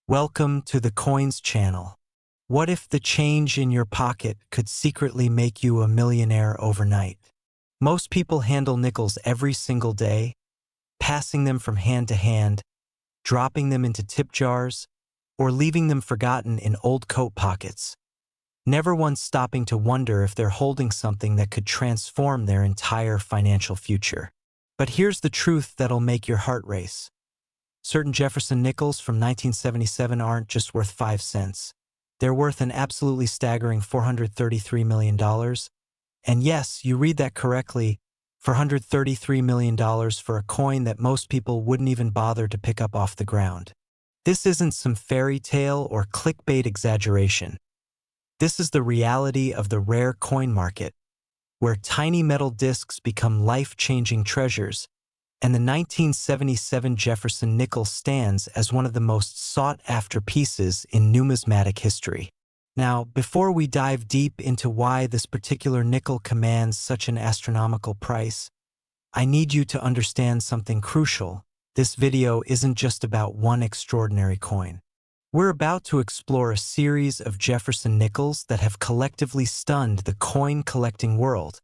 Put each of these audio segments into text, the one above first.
Welcome to the Coins channel. What if the change in your pocket could secretly make you a millionaire overnight? Most people handle nickels every single day, passing them from hand to hand, dropping them into tip jars, or leaving them forgotten in old coat pockets. Never once stopping to wonder if they're holding something that could transform their entire financial future. But here's the truth that'll make your heart race. Certain Jefferson Nickels from 1977 aren't just worth 5 cents. They're worth an absolutely staggering $433 million. And yes, you read that correctly, $433 million for a coin that most people wouldn't even bother to pick up off the ground. This isn't some fairy tale or clickbait exaggeration. This is the reality of the rare coin market, where tiny metal discs become life-changing treasures, and the 1977 Jefferson Nickel stands as one of the most sought-after pieces in numismatic history. Now, before we dive deep into why this particular nickel commands such an astronomical price, I need you to understand something crucial. This video isn't just about one extraordinary coin. We're about to explore a series of Jefferson Nickels that have collectively stunned the coin-collecting world,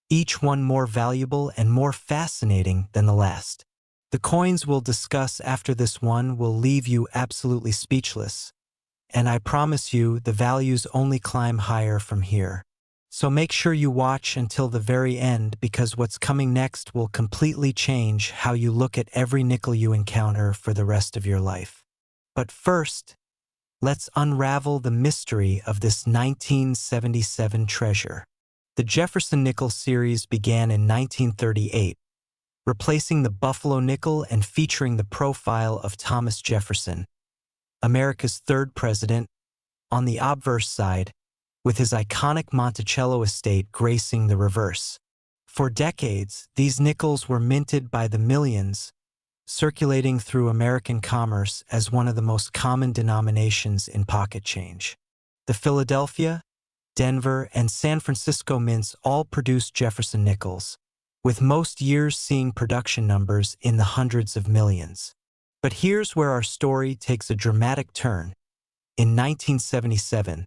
each one more valuable and more fascinating than the last. The coins we'll discuss after this one will leave you absolutely speechless, and I promise you the values only climb higher from here. So make sure you watch until the very end, because what's coming next will completely change how you look at every nickel you encounter for the rest of your life. But first, let's unravel the mystery of this 1977 treasure. The Jefferson Nickel series began in 1938, replacing the Buffalo nickel and featuring the profile of Thomas Jefferson, America's third president, on the obverse side, with his iconic Monticello estate gracing the reverse. For decades, these nickels were minted by the millions, circulating through American commerce as one of the most common denominations in pocket change. The Philadelphia, Denver, and San Francisco mints all produced Jefferson Nickels, with most years seeing production numbers in the hundreds of millions. But here's where our story takes a dramatic turn. In 1977,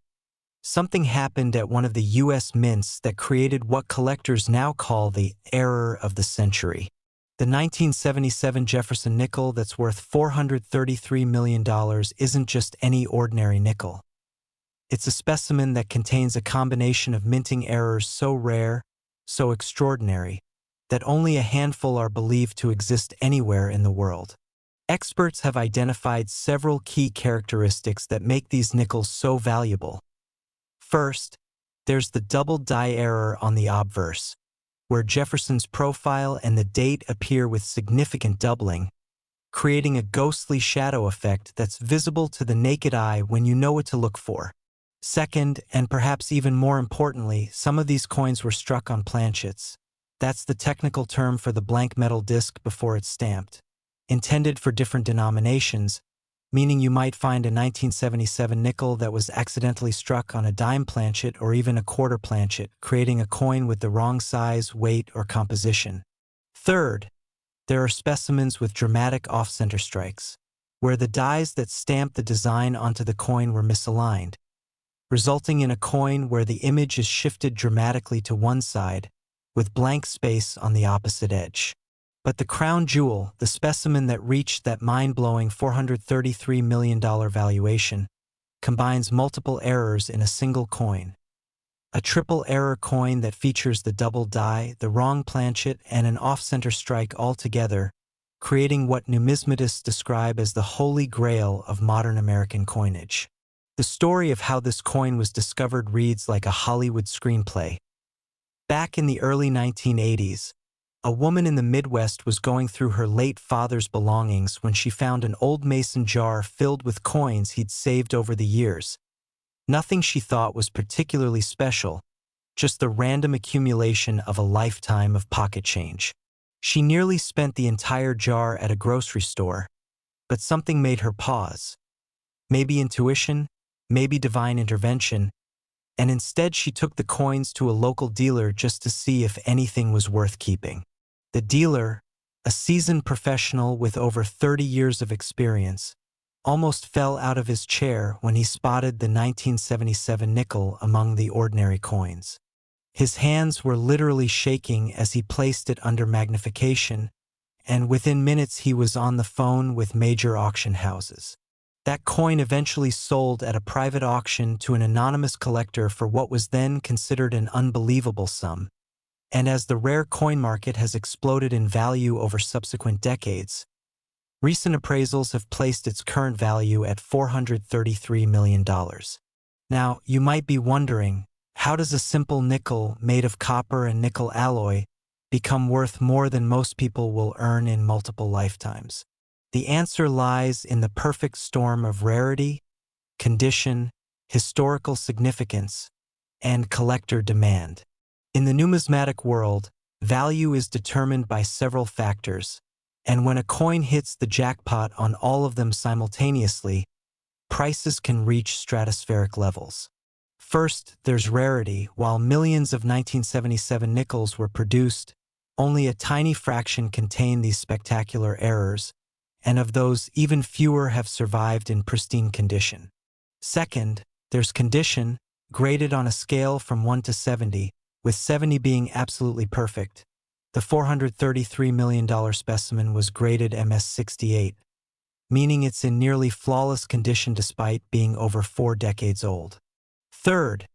something happened at one of the U.S. mints that created what collectors now call the error of the century. The 1977 Jefferson Nickel that's worth $433 million isn't just any ordinary nickel. It's a specimen that contains a combination of minting errors so rare, so extraordinary, that only a handful are believed to exist anywhere in the world. Experts have identified several key characteristics that make these nickels so valuable. First, there's the double die error on the obverse, where Jefferson's profile and the date appear with significant doubling, creating a ghostly shadow effect that's visible to the naked eye when you know what to look for. Second, and perhaps even more importantly, some of these coins were struck on planchets. That's the technical term for the blank metal disc before it's stamped, intended for different denominations, meaning you might find a 1977 nickel that was accidentally struck on a dime planchet or even a quarter planchet, creating a coin with the wrong size, weight, or composition. Third, there are specimens with dramatic off-center strikes, where the dies that stamped the design onto the coin were misaligned, resulting in a coin where the image is shifted dramatically to one side, with blank space on the opposite edge. But the crown jewel, the specimen that reached that mind-blowing $433 million valuation, combines multiple errors in a single coin. A triple error coin that features the double die, the wrong planchet, and an off-center strike all together, creating what numismatists describe as the holy grail of modern American coinage. The story of how this coin was discovered reads like a Hollywood screenplay. Back in the early 1980s, a woman in the Midwest was going through her late father's belongings when she found an old mason jar filled with coins he'd saved over the years. Nothing she thought was particularly special, just the random accumulation of a lifetime of pocket change. She nearly spent the entire jar at a grocery store, but something made her pause. Maybe intuition, maybe divine intervention, and instead she took the coins to a local dealer just to see if anything was worth keeping. The dealer, a seasoned professional with over 30 years of experience, almost fell out of his chair when he spotted the 1977 nickel among the ordinary coins. His hands were literally shaking as he placed it under magnification, and within minutes he was on the phone with major auction houses. That coin eventually sold at a private auction to an anonymous collector for what was then considered an unbelievable sum. And as the rare coin market has exploded in value over subsequent decades, recent appraisals have placed its current value at $433 million. Now, you might be wondering, how does a simple nickel made of copper and nickel alloy become worth more than most people will earn in multiple lifetimes? The answer lies in the perfect storm of rarity, condition, historical significance, and collector demand. In the numismatic world, value is determined by several factors, and when a coin hits the jackpot on all of them simultaneously, prices can reach stratospheric levels. First, there's rarity. While millions of 1977 nickels were produced, only a tiny fraction contain these spectacular errors, and of those, even fewer have survived in pristine condition. Second, there's condition, graded on a scale from 1 to 70, with 70 being absolutely perfect. The $433 million specimen was graded MS68, meaning it's in nearly flawless condition despite being over 4 decades old. Third,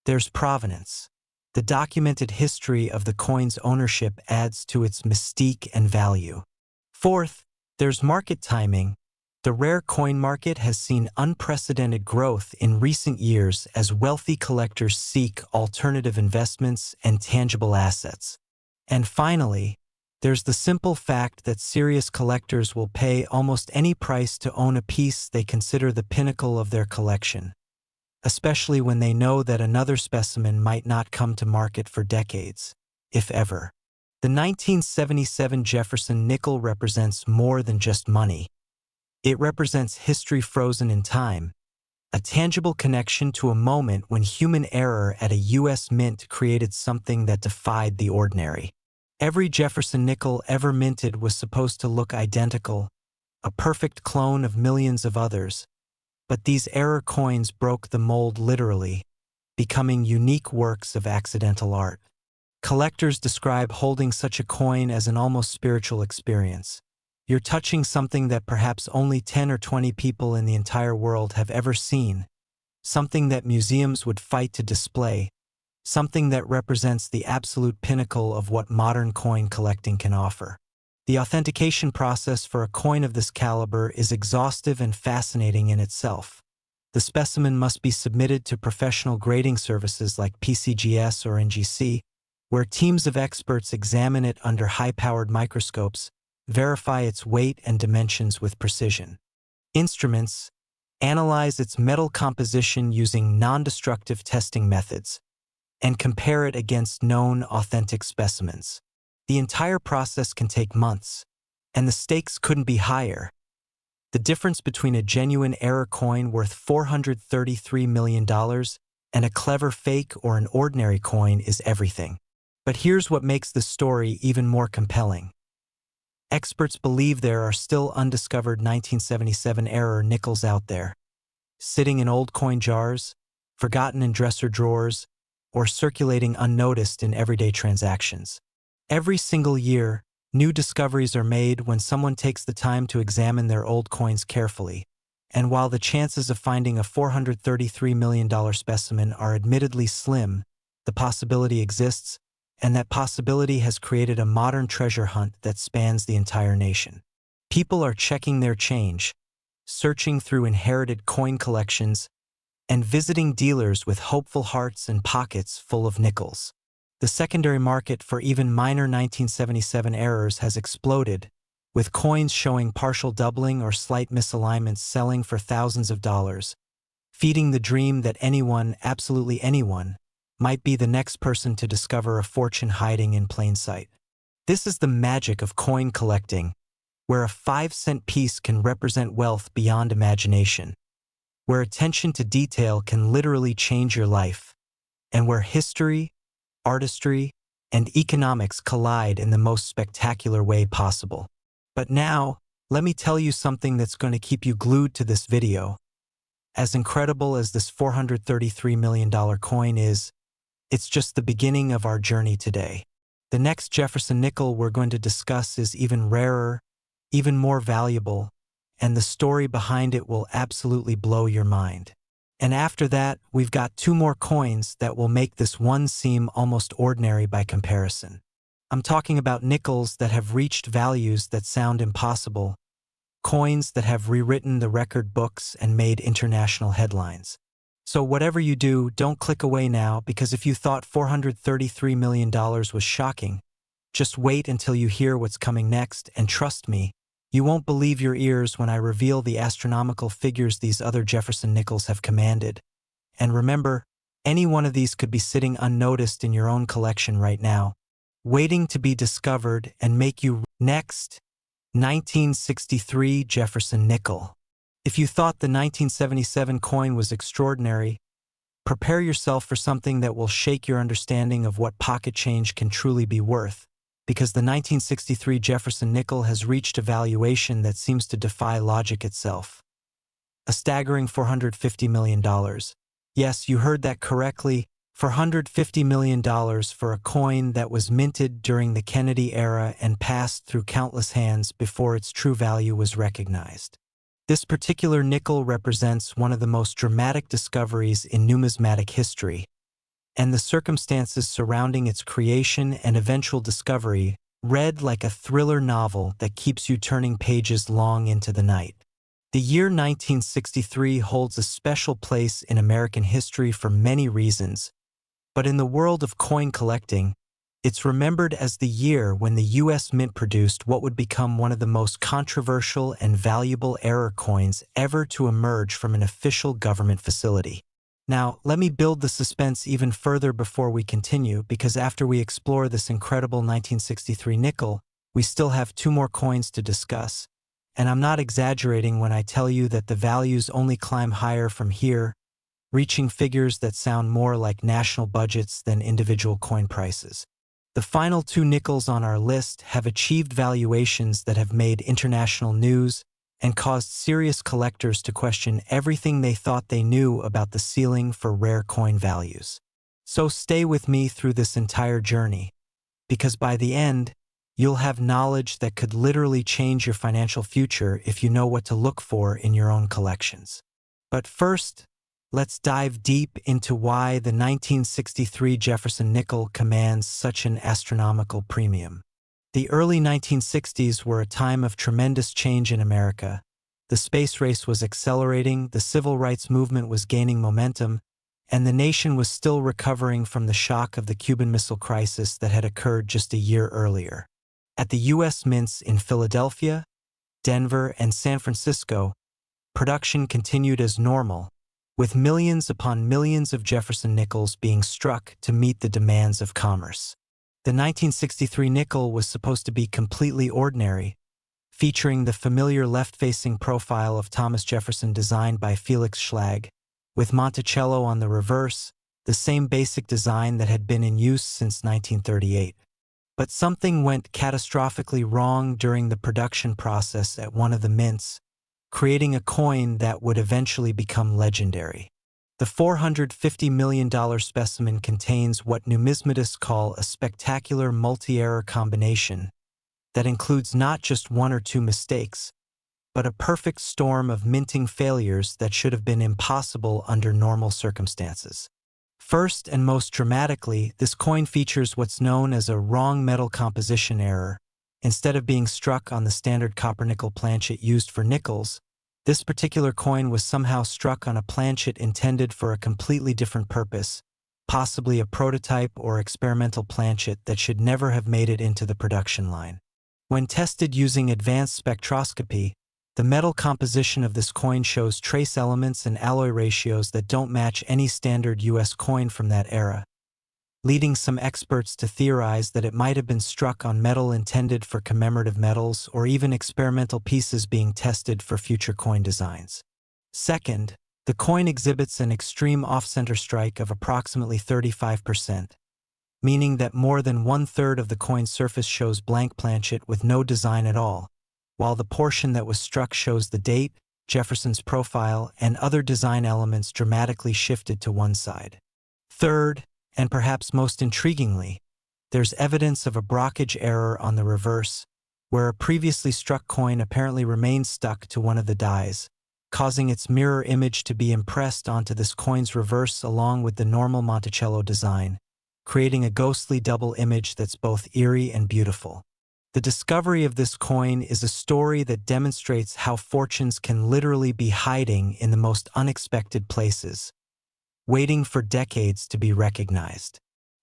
there's provenance. The documented history of the coin's ownership adds to its mystique and value. Fourth, there's market timing. The rare coin market has seen unprecedented growth in recent years as wealthy collectors seek alternative investments and tangible assets. And finally, there's the simple fact that serious collectors will pay almost any price to own a piece they consider the pinnacle of their collection, especially when they know that another specimen might not come to market for decades, if ever. The 1977 Jefferson Nickel represents more than just money. It represents history frozen in time, a tangible connection to a moment when human error at a U.S. mint created something that defied the ordinary. Every Jefferson nickel ever minted was supposed to look identical, a perfect clone of millions of others, but these error coins broke the mold literally, becoming unique works of accidental art. Collectors describe holding such a coin as an almost spiritual experience. You're touching something that perhaps only 10 or 20 people in the entire world have ever seen, something that museums would fight to display, something that represents the absolute pinnacle of what modern coin collecting can offer. The authentication process for a coin of this caliber is exhaustive and fascinating in itself. The specimen must be submitted to professional grading services like PCGS or NGC, where teams of experts examine it under high-powered microscopes, verify its weight and dimensions with precision. Instruments analyze its metal composition using non-destructive testing methods and compare it against known authentic specimens. The entire process can take months, and the stakes couldn't be higher. The difference between a genuine error coin worth $433 million and a clever fake or an ordinary coin is everything. But here's what makes the story even more compelling. Experts believe there are still undiscovered 1977 error nickels out there, sitting in old coin jars, forgotten in dresser drawers, or circulating unnoticed in everyday transactions. Every single year, new discoveries are made when someone takes the time to examine their old coins carefully, and while the chances of finding a $433 million specimen are admittedly slim, the possibility exists, and that possibility has created a modern treasure hunt that spans the entire nation. People are checking their change, searching through inherited coin collections, and visiting dealers with hopeful hearts and pockets full of nickels. The secondary market for even minor 1977 errors has exploded, with coins showing partial doubling or slight misalignments selling for thousands of dollars, feeding the dream that anyone, absolutely anyone, might be the next person to discover a fortune hiding in plain sight. This is the magic of coin collecting, where a 5-cent piece can represent wealth beyond imagination, where attention to detail can literally change your life, and where history, artistry, and economics collide in the most spectacular way possible. But now, Let me tell you something that's going to keep you glued to this video. As incredible as this $433 million coin is, it's just the beginning of our journey today. The next Jefferson nickel we're going to discuss is even rarer, even more valuable, and the story behind it will absolutely blow your mind. And after that, we've got two more coins that will make this one seem almost ordinary by comparison. I'm talking about nickels that have reached values that sound impossible, coins that have rewritten the record books and made international headlines. So whatever you do, don't click away now, because if you thought $433 million was shocking, just wait until you hear what's coming next, and trust me, you won't believe your ears when I reveal the astronomical figures these other Jefferson Nickels have commanded. And remember, any one of these could be sitting unnoticed in your own collection right now, waiting to be discovered and make you. Next, 1963 Jefferson Nickel. If you thought the 1977 coin was extraordinary, prepare yourself for something that will shake your understanding of what pocket change can truly be worth, because the 1963 Jefferson Nickel has reached a valuation that seems to defy logic itself. A staggering $450 million. Yes, you heard that correctly, $450 million for a coin that was minted during the Kennedy era and passed through countless hands before its true value was recognized. This particular nickel represents one of the most dramatic discoveries in numismatic history, and the circumstances surrounding its creation and eventual discovery read like a thriller novel that keeps you turning pages long into the night. The year 1963 holds a special place in American history for many reasons, but in the world of coin collecting, it's remembered as the year when the U.S. Mint produced what would become one of the most controversial and valuable error coins ever to emerge from an official government facility. Now, let me build the suspense even further before we continue, because after we explore this incredible 1963 nickel, we still have two more coins to discuss. And I'm not exaggerating when I tell you that the values only climb higher from here, reaching figures that sound more like national budgets than individual coin prices. The final two nickels on our list have achieved valuations that have made international news and caused serious collectors to question everything they thought they knew about the ceiling for rare coin values. So stay with me through this entire journey, because by the end, you'll have knowledge that could literally change your financial future if you know what to look for in your own collections. But first, let's dive deep into why the 1963 Jefferson Nickel commands such an astronomical premium. The early 1960s were a time of tremendous change in America. The space race was accelerating, the civil rights movement was gaining momentum, and the nation was still recovering from the shock of the Cuban Missile Crisis that had occurred just a year earlier. At the U.S. mints in Philadelphia, Denver, and San Francisco, production continued as normal, with millions upon millions of Jefferson Nickels being struck to meet the demands of commerce. The 1963 nickel was supposed to be completely ordinary, featuring the familiar left-facing profile of Thomas Jefferson designed by Felix Schlag, with Monticello on the reverse, the same basic design that had been in use since 1938. But something went catastrophically wrong during the production process at one of the mints, creating a coin that would eventually become legendary. The $450 million specimen contains what numismatists call a spectacular multi-error combination that includes not just one or two mistakes, but a perfect storm of minting failures that should have been impossible under normal circumstances. First and most dramatically, this coin features what's known as a wrong metal composition error. Instead of being struck on the standard copper-nickel planchet used for nickels, this particular coin was somehow struck on a planchet intended for a completely different purpose, possibly a prototype or experimental planchet that should never have made it into the production line. When tested using advanced spectroscopy, the metal composition of this coin shows trace elements and alloy ratios that don't match any standard U.S. coin from that era, leading some experts to theorize that it might have been struck on metal intended for commemorative metals or even experimental pieces being tested for future coin designs. Second, the coin exhibits an extreme off-center strike of approximately 35%, meaning that more than one-third of the coin's surface shows blank planchet with no design at all, while the portion that was struck shows the date, Jefferson's profile, and other design elements dramatically shifted to one side. Third, and perhaps most intriguingly, there's evidence of a brockage error on the reverse, where a previously struck coin apparently remained stuck to one of the dies, causing its mirror image to be impressed onto this coin's reverse along with the normal Monticello design, creating a ghostly double image that's both eerie and beautiful. The discovery of this coin is a story that demonstrates how fortunes can literally be hiding in the most unexpected places, waiting for decades to be recognized.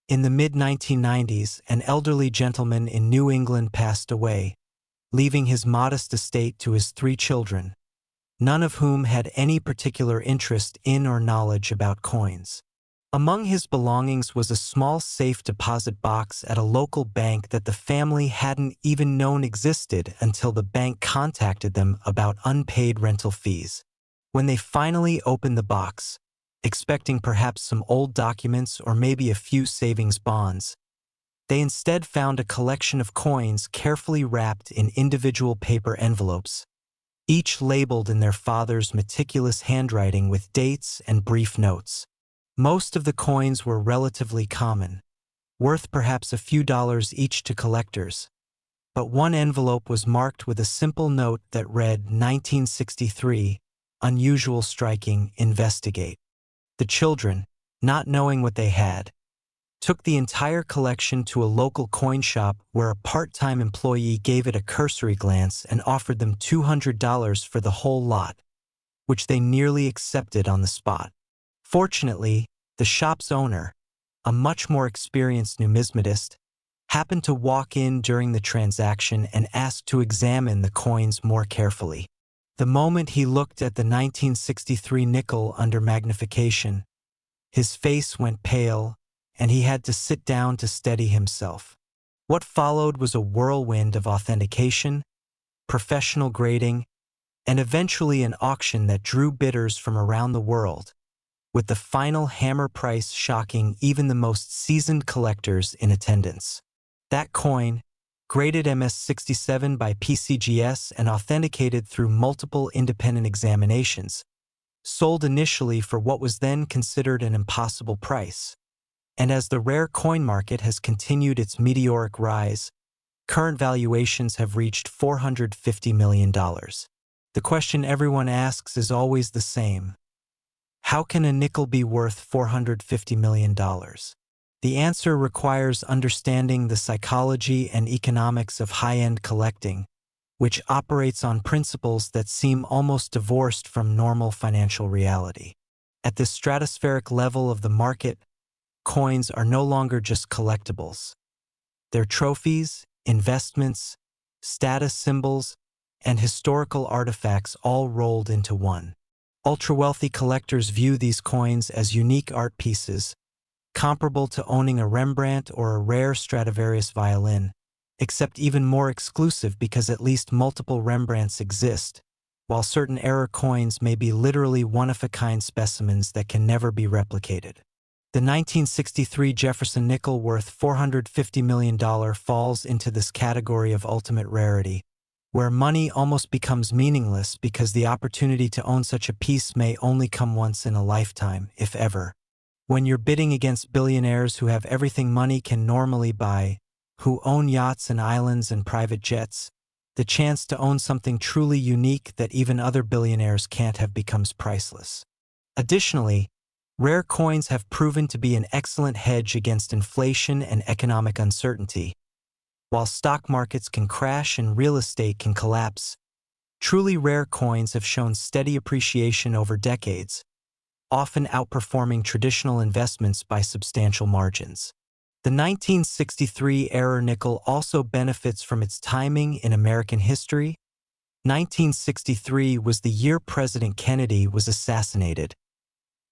In the mid-1990s, an elderly gentleman in New England passed away, leaving his modest estate to his 3 children, none of whom had any particular interest in or knowledge about coins. Among his belongings was a small safe deposit box at a local bank that the family hadn't even known existed until the bank contacted them about unpaid rental fees. When they finally opened the box, expecting perhaps some old documents or maybe a few savings bonds, they instead found a collection of coins carefully wrapped in individual paper envelopes, each labeled in their father's meticulous handwriting with dates and brief notes. Most of the coins were relatively common, worth perhaps a few dollars each to collectors, but one envelope was marked with a simple note that read 1963, unusual, striking, investigate. The children, not knowing what they had, took the entire collection to a local coin shop where a part-time employee gave it a cursory glance and offered them $200 for the whole lot, which they nearly accepted on the spot. Fortunately, the shop's owner, a much more experienced numismatist, happened to walk in during the transaction and asked to examine the coins more carefully. The moment he looked at the 1963 nickel under magnification, his face went pale, and he had to sit down to steady himself. What followed was a whirlwind of authentication, professional grading, and eventually an auction that drew bidders from around the world, with the final hammer price shocking even the most seasoned collectors in attendance. That coin, graded MS-67 by PCGS and authenticated through multiple independent examinations, sold initially for what was then considered an impossible price. And as the rare coin market has continued its meteoric rise, current valuations have reached $450 million. The question everyone asks is always the same. How can a nickel be worth $450 million? The answer requires understanding the psychology and economics of high-end collecting, which operates on principles that seem almost divorced from normal financial reality. At this stratospheric level of the market, coins are no longer just collectibles. They're trophies, investments, status symbols, and historical artifacts all rolled into one. Ultra-wealthy collectors view these coins as unique art pieces, comparable to owning a Rembrandt or a rare Stradivarius violin, except even more exclusive because at least multiple Rembrandts exist, while certain era coins may be literally one-of-a-kind specimens that can never be replicated. The 1963 Jefferson Nickel worth $450 million falls into this category of ultimate rarity, where money almost becomes meaningless because the opportunity to own such a piece may only come once in a lifetime, if ever. When you're bidding against billionaires who have everything money can normally buy, who own yachts and islands and private jets, the chance to own something truly unique that even other billionaires can't have becomes priceless. Additionally, rare coins have proven to be an excellent hedge against inflation and economic uncertainty. While stock markets can crash and real estate can collapse, truly rare coins have shown steady appreciation over decades, often outperforming traditional investments by substantial margins. The 1963-era nickel also benefits from its timing in American history. 1963 was the year President Kennedy was assassinated,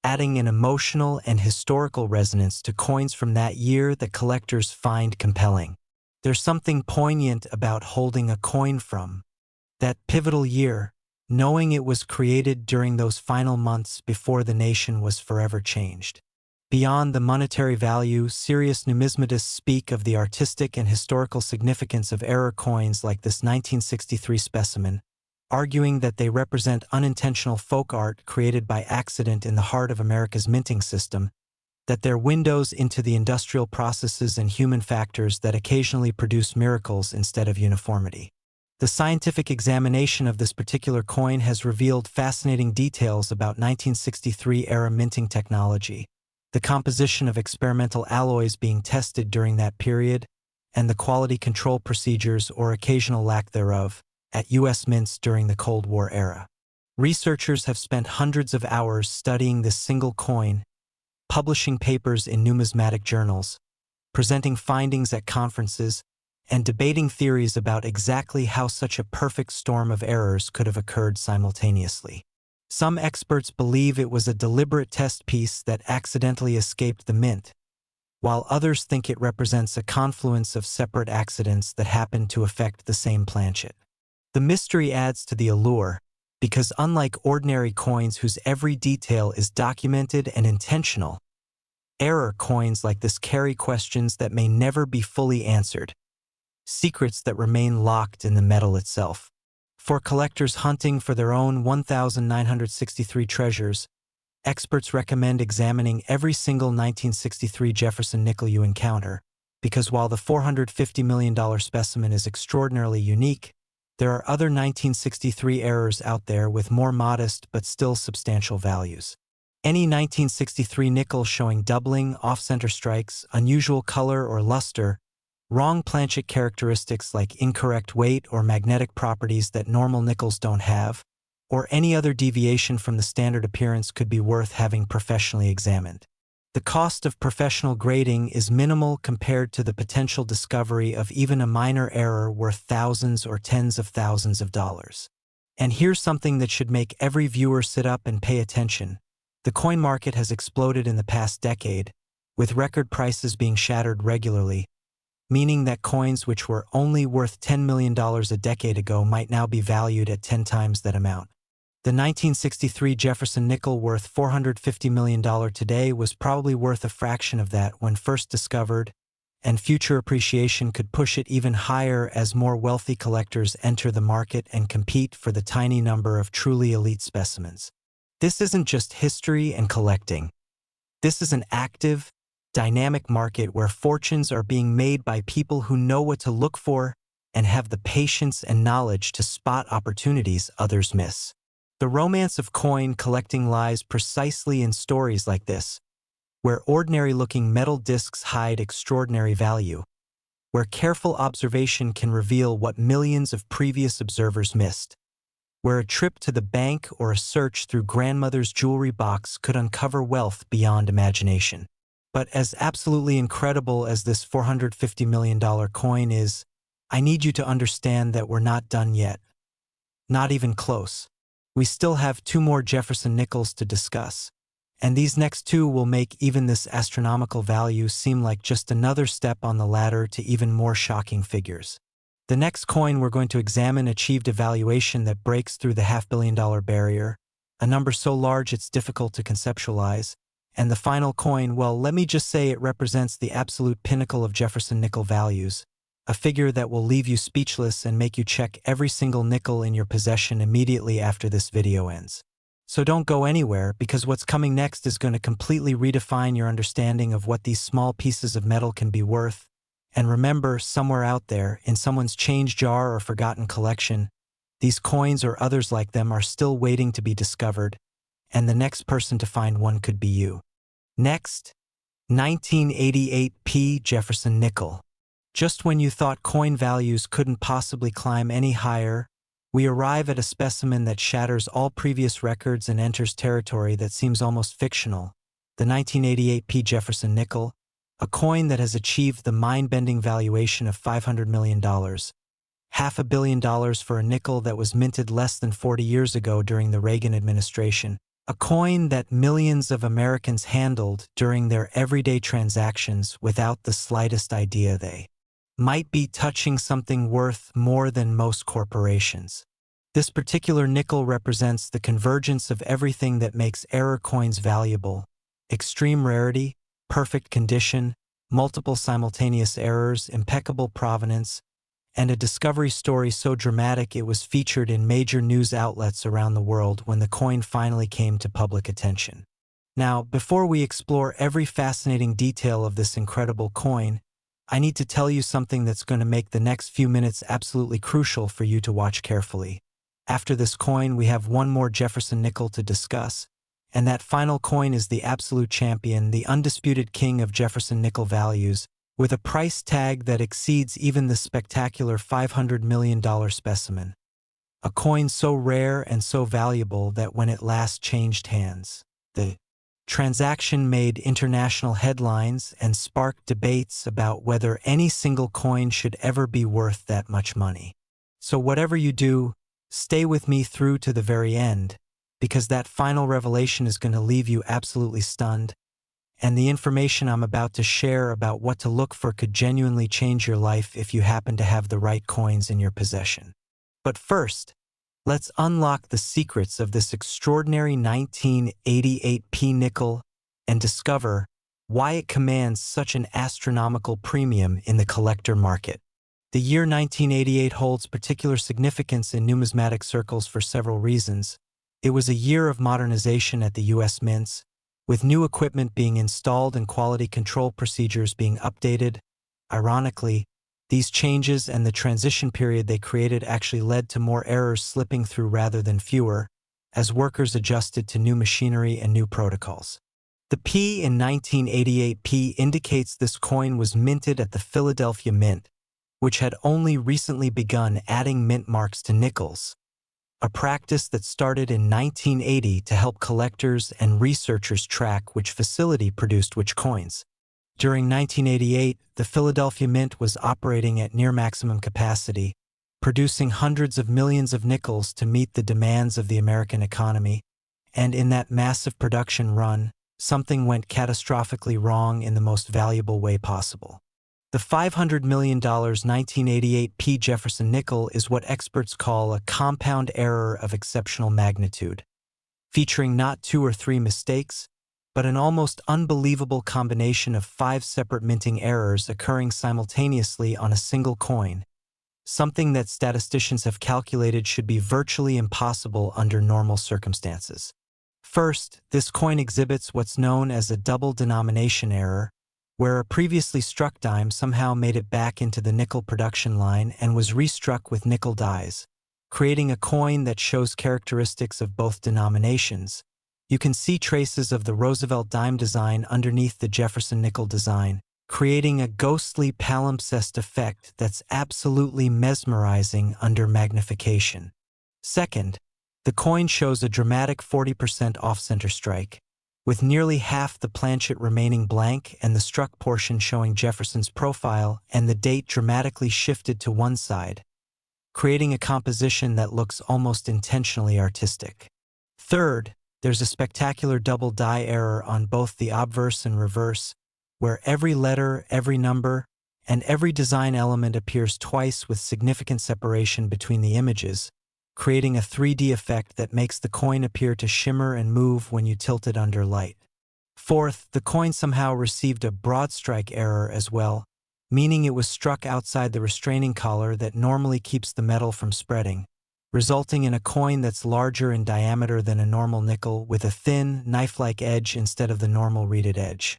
adding an emotional and historical resonance to coins from that year that collectors find compelling. There's something poignant about holding a coin from that pivotal year, knowing it was created during those final months before the nation was forever changed. Beyond the monetary value, serious numismatists speak of the artistic and historical significance of error coins like this 1963 specimen, arguing that they represent unintentional folk art created by accident in the heart of America's minting system, that they're windows into the industrial processes and human factors that occasionally produce miracles instead of uniformity. The scientific examination of this particular coin has revealed fascinating details about 1963-era minting technology, the composition of experimental alloys being tested during that period, and the quality control procedures or occasional lack thereof at U.S. mints during the Cold War era. Researchers have spent hundreds of hours studying this single coin, publishing papers in numismatic journals, presenting findings at conferences, and debating theories about exactly how such a perfect storm of errors could have occurred simultaneously. Some experts believe it was a deliberate test piece that accidentally escaped the mint, while others think it represents a confluence of separate accidents that happened to affect the same planchet. The mystery adds to the allure, because unlike ordinary coins whose every detail is documented and intentional, error coins like this carry questions that may never be fully answered, secrets that remain locked in the metal itself. For collectors hunting for their own 1,963 treasures, experts recommend examining every single 1963 Jefferson nickel you encounter, because while the $450 million specimen is extraordinarily unique, there are other 1963 errors out there with more modest but still substantial values. Any 1963 nickel showing doubling, off-center strikes, unusual color or luster, wrong planchet characteristics like incorrect weight or magnetic properties that normal nickels don't have, or any other deviation from the standard appearance could be worth having professionally examined. The cost of professional grading is minimal compared to the potential discovery of even a minor error worth thousands or tens of thousands of dollars. And here's something that should make every viewer sit up and pay attention. The coin market has exploded in the past decade, with record prices being shattered regularly, meaning that coins which were only worth $10 million a decade ago might now be valued at 10 times that amount. The 1963 Jefferson Nickel worth $450 million today was probably worth a fraction of that when first discovered, and future appreciation could push it even higher as more wealthy collectors enter the market and compete for the tiny number of truly elite specimens. This isn't just history and collecting. This is an active, dynamic market where fortunes are being made by people who know what to look for and have the patience and knowledge to spot opportunities others miss. The romance of coin collecting lies precisely in stories like this, where ordinary-looking metal discs hide extraordinary value, where careful observation can reveal what millions of previous observers missed, where a trip to the bank or a search through grandmother's jewelry box could uncover wealth beyond imagination. But as absolutely incredible as this $450 million coin is, I need you to understand that we're not done yet. Not even close. We still have 2 more Jefferson Nickels to discuss, and these next 2 will make even this astronomical value seem like just another step on the ladder to even more shocking figures. The next coin we're going to examine achieved a valuation that breaks through the $500 million barrier, a number so large it's difficult to conceptualize. And the final coin, well, let me just say it represents the absolute pinnacle of Jefferson nickel values, a figure that will leave you speechless and make you check every single nickel in your possession immediately after this video ends. So don't go anywhere, because what's coming next is going to completely redefine your understanding of what these small pieces of metal can be worth. And remember, somewhere out there, in someone's change jar or forgotten collection, these coins or others like them are still waiting to be discovered, and the next person to find one could be you. Next, 1988 P. Jefferson Nickel. Just when you thought coin values couldn't possibly climb any higher, we arrive at a specimen that shatters all previous records and enters territory that seems almost fictional, the 1988 P. Jefferson Nickel, a coin that has achieved the mind-bending valuation of $500 million. $500 million for a nickel that was minted less than 40 years ago during the Reagan administration. A coin that millions of Americans handled during their everyday transactions without the slightest idea they might be touching something worth more than most corporations. This particular nickel represents the convergence of everything that makes error coins valuable: extreme rarity, perfect condition, multiple simultaneous errors, impeccable provenance, and a discovery story so dramatic it was featured in major news outlets around the world when the coin finally came to public attention. Now, before we explore every fascinating detail of this incredible coin, I need to tell you something that's going to make the next few minutes absolutely crucial for you to watch carefully. After this coin, we have one more Jefferson Nickel to discuss, and that final coin is the absolute champion, the undisputed king of Jefferson Nickel values, with a price tag that exceeds even the spectacular $500 million specimen. A coin so rare and so valuable that when it last changed hands, the transaction made international headlines and sparked debates about whether any single coin should ever be worth that much money. So whatever you do, stay with me through to the very end, because that final revelation is going to leave you absolutely stunned, and the information I'm about to share about what to look for could genuinely change your life if you happen to have the right coins in your possession. But first, let's unlock the secrets of this extraordinary 1988 P nickel and discover why it commands such an astronomical premium in the collector market. The year 1988 holds particular significance in numismatic circles for several reasons. It was a year of modernization at the U.S. mints, with new equipment being installed and quality control procedures being updated. Ironically, these changes and the transition period they created actually led to more errors slipping through rather than fewer, as workers adjusted to new machinery and new protocols. The P in 1988 P indicates this coin was minted at the Philadelphia Mint, which had only recently begun adding mint marks to nickels, a practice that started in 1980 to help collectors and researchers track which facility produced which coins. During 1988, the Philadelphia Mint was operating at near maximum capacity, producing hundreds of millions of nickels to meet the demands of the American economy, and in that massive production run, something went catastrophically wrong in the most valuable way possible. The $500 million 1988 P. Jefferson Nickel is what experts call a compound error of exceptional magnitude, featuring not 2 or 3 mistakes, but an almost unbelievable combination of 5 separate minting errors occurring simultaneously on a single coin, something that statisticians have calculated should be virtually impossible under normal circumstances. First, this coin exhibits what's known as a double denomination error, where a previously struck dime somehow made it back into the nickel production line and was restruck with nickel dies, creating a coin that shows characteristics of both denominations. You can see traces of the Roosevelt dime design underneath the Jefferson Nickel design, creating a ghostly palimpsest effect that's absolutely mesmerizing under magnification. Second, the coin shows a dramatic 40% off-center strike, with nearly half the planchet remaining blank and the struck portion showing Jefferson's profile and the date dramatically shifted to one side, creating a composition that looks almost intentionally artistic. Third, there's a spectacular double die error on both the obverse and reverse, where every letter, every number, and every design element appears twice with significant separation between the images, creating a 3D effect that makes the coin appear to shimmer and move when you tilt it under light. Fourth, the coin somehow received a broad strike error as well, meaning it was struck outside the restraining collar that normally keeps the metal from spreading, resulting in a coin that's larger in diameter than a normal nickel with a thin, knife-like edge instead of the normal reeded edge.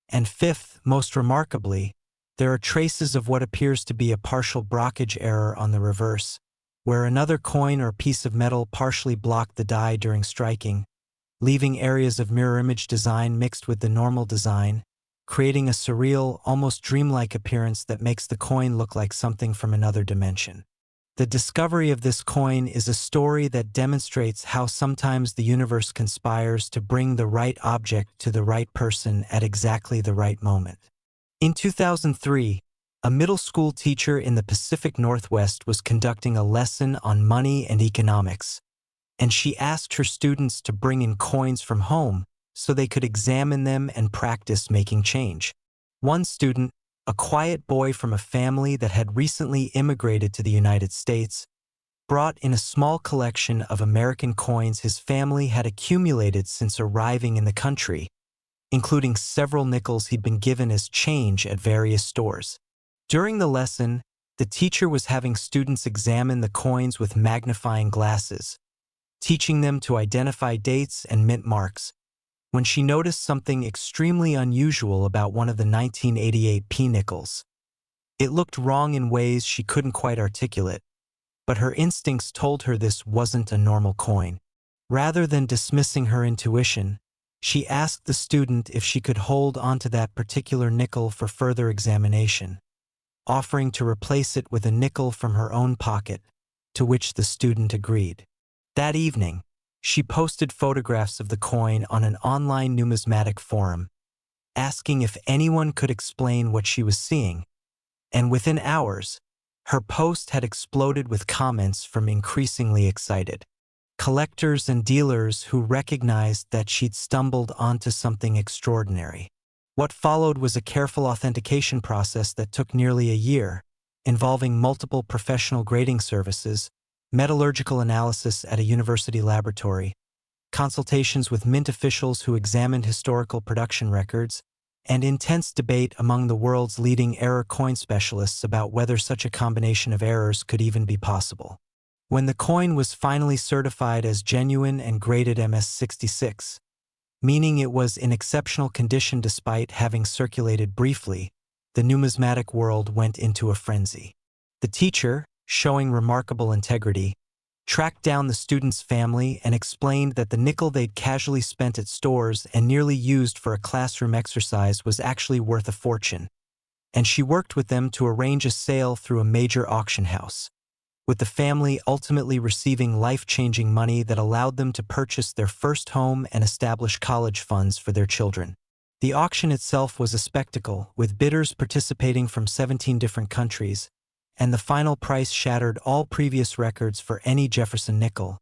And fifth, most remarkably, there are traces of what appears to be a partial blockage error on the reverse, where another coin or piece of metal partially blocked the die during striking, leaving areas of mirror image design mixed with the normal design, creating a surreal, almost dreamlike appearance that makes the coin look like something from another dimension. The discovery of this coin is a story that demonstrates how sometimes the universe conspires to bring the right object to the right person at exactly the right moment. In 2003, a middle school teacher in the Pacific Northwest was conducting a lesson on money and economics, and she asked her students to bring in coins from home so they could examine them and practice making change. One student, a quiet boy from a family that had recently immigrated to the United States, brought in a small collection of American coins his family had accumulated since arriving in the country, including several nickels he'd been given as change at various stores. During the lesson, the teacher was having students examine the coins with magnifying glasses, teaching them to identify dates and mint marks, when she noticed something extremely unusual about one of the 1988 p-nickels. It looked wrong in ways she couldn't quite articulate, but her instincts told her this wasn't a normal coin. Rather than dismissing her intuition, she asked the student if she could hold onto that particular nickel for further examination, offering to replace it with a nickel from her own pocket, to which the student agreed. That evening, she posted photographs of the coin on an online numismatic forum, asking if anyone could explain what she was seeing, and within hours, her post had exploded with comments from increasingly excited collectors and dealers who recognized that she'd stumbled onto something extraordinary. What followed was a careful authentication process that took nearly a year, involving multiple professional grading services, metallurgical analysis at a university laboratory, consultations with mint officials who examined historical production records, and intense debate among the world's leading error coin specialists about whether such a combination of errors could even be possible. When the coin was finally certified as genuine and graded MS-66, meaning it was in exceptional condition despite having circulated briefly, the numismatic world went into a frenzy. The teacher, showing remarkable integrity, tracked down the student's family and explained that the nickel they'd casually spent at stores and nearly used for a classroom exercise was actually worth a fortune, and she worked with them to arrange a sale through a major auction house, with the family ultimately receiving life-changing money that allowed them to purchase their first home and establish college funds for their children. The auction itself was a spectacle, with bidders participating from 17 different countries, and the final price shattered all previous records for any Jefferson nickel,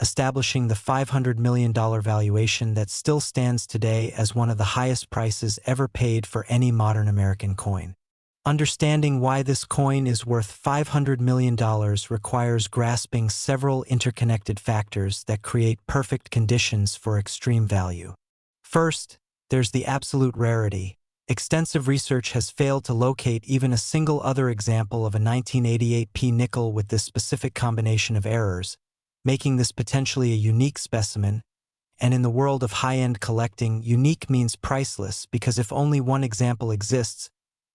establishing the $500 million valuation that still stands today as one of the highest prices ever paid for any modern American coin. Understanding why this coin is worth $500 million requires grasping several interconnected factors that create perfect conditions for extreme value. First, there's the absolute rarity. Extensive research has failed to locate even a single other example of a 1988 p-nickel with this specific combination of errors, making this potentially a unique specimen. And in the world of high-end collecting, unique means priceless because if only one example exists,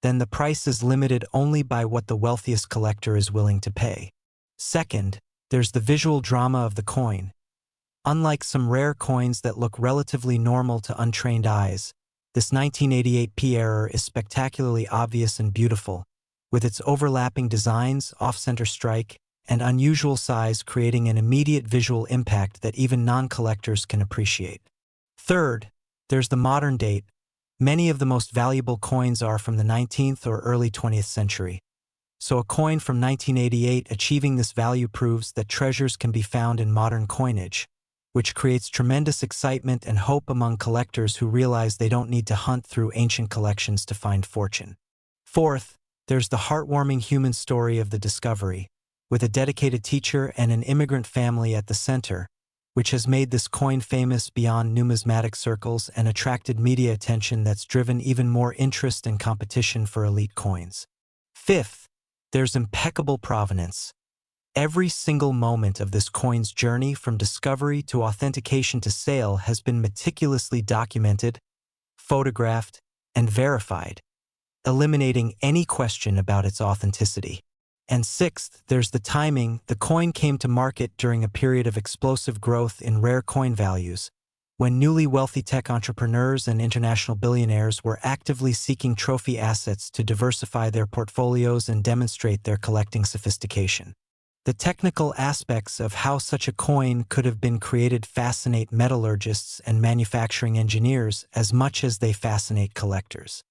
then the price is limited only by what the wealthiest collector is willing to pay. Second, there's the visual drama of the coin. Unlike some rare coins that look relatively normal to untrained eyes, this 1988 p error is spectacularly obvious and beautiful, with its overlapping designs, off-center strike, and unusual size creating an immediate visual impact that even non-collectors can appreciate. Third, there's the modern date. Many of the most valuable coins are from the 19th or early 20th century. So a coin from 1988 achieving this value proves that treasures can be found in modern coinage, which creates tremendous excitement and hope among collectors who realize they don't need to hunt through ancient collections to find fortune. Fourth, there's the heartwarming human story of the discovery, with a dedicated teacher and an immigrant family at the center, which has made this coin famous beyond numismatic circles and attracted media attention that's driven even more interest and competition for elite coins. Fifth, there's impeccable provenance. Every single moment of this coin's journey from discovery to authentication to sale has been meticulously documented, photographed, and verified, eliminating any question about its authenticity. And sixth, there's the timing. The coin came to market during a period of explosive growth in rare coin values, when newly wealthy tech entrepreneurs and international billionaires were actively seeking trophy assets to diversify their portfolios and demonstrate their collecting sophistication. The technical aspects of how such a coin could have been created fascinate metallurgists and manufacturing engineers as much as they fascinate collectors.